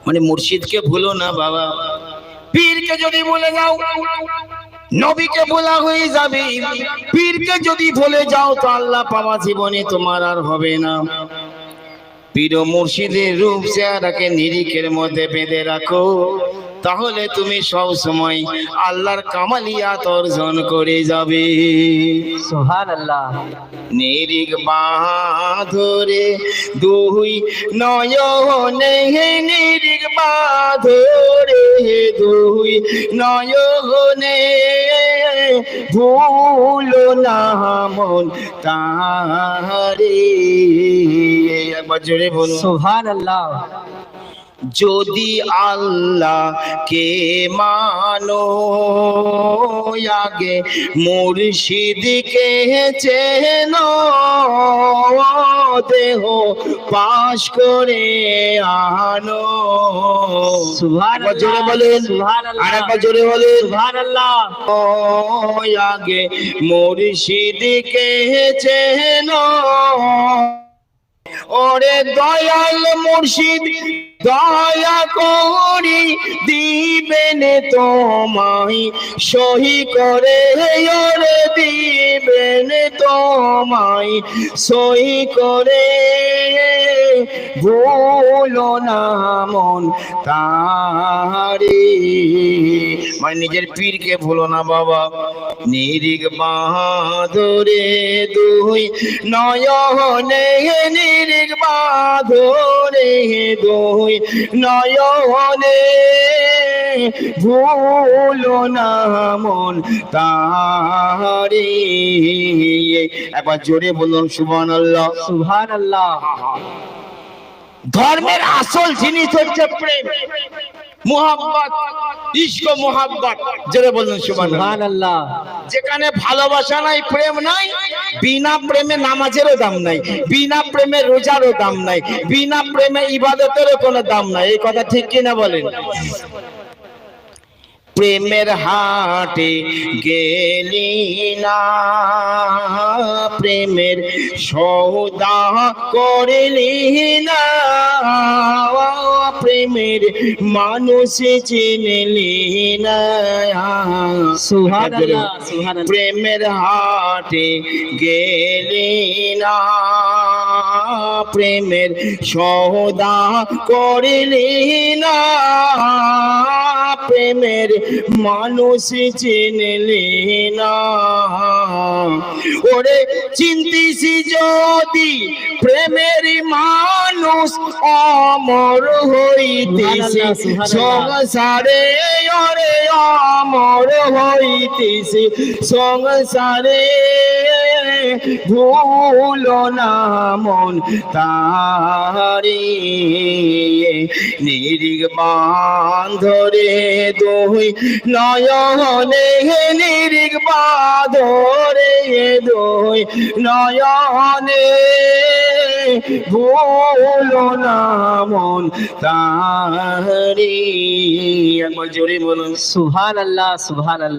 মানে মুর্শিদকে ভুলো না বাবা। পীরকে যদি ভুলে যাও নবীকে ভোলা হয়ে যাবে। পীরকে যদি ভুলে যাও তো আল্লাহ পাওয়া জীবনে তোমার আর হবে না। পীর ও মুর্শিদের রূপ চেহারাকে নিরিখের মধ্যে বেঁধে রাখো, তাহলে তুমি সব সময় আল্লাহর কামালিয়াত অর্জন করে যাবে। সুবহানাল্লাহ। নিরিখ বাঁধরে দুই নয়নে, নিরিখ বাঁধরে দুই নয়নে, ভুলো না মন তারে। একবার জোরে বলুন সুবহানাল্লাহ। যদি আল্লাহকে মানো, আগে মুর্শিদকে চেনো, দেহ পাশ করে আনো। সুবহানাল্লাহ। জোরে বলেন, সুবহানাল্লাহ। আরেকবার জোরে বলেন। সুবহানাল্লাহ। আগে মুর্শিদকে চেনো, ওরে দয়াল মুর্শিদ দয়া করি দিবেন তোমায় সহি করে, ওরে দিবেন তোমায় সহি করে, ভুলো না মন তারে। মানে নিজের পীরকে ভুলো না বাবা। নিরিখ বাঁধরে দুই নয়নে, নিরিখ বাঁধরে দুই নয়নে, ভুলো না মন তারে। একবার জোরে বলুন সুবহানাল্লাহ। সুবহানাল্লাহ। ধর্মের আসল জিনিস হচ্ছে প্রেম, মুহাব্বত, ইশক ও মুহাব্বত। জোরে বলুন সুবহানাল্লাহ। যেখানে ভালোবাসা নাই, প্রেম নাই, বিনা প্রেমে নামাজেরও দাম নাই, বিনা প্রেমে রোজারও দাম নাই, বিনা প্রেমে ইবাদতেরও কোনো দাম নাই। এই কথা ঠিক কিনা বলেন? প্রেমের হাটে গেলি না, প্রেমের সৌদা করলি না, প্রেমের মানুষ চিনলি না। সুবহানাল্লাহ। সুবহানাল্লাহ। প্রেমের হাটে গেলি না, প্রেমের সৌদা করলি না, প্রেমের মানুষ চিনলি না। ওরে চিনতিস যদি প্রেমের মানুষ, অমর হইতিস সংসারে, ওরে অমর হইতিস সংসারে, ভুলো না মন তারে। নিরিখ বাঁধরে দুই নয়নে, নিরিখ বাঁধরে দুই নয়নে, ভুলো না মন তারে। একবার জোরে বলুন সুবহানাল্লাহ। সুবহানাল্লাহ।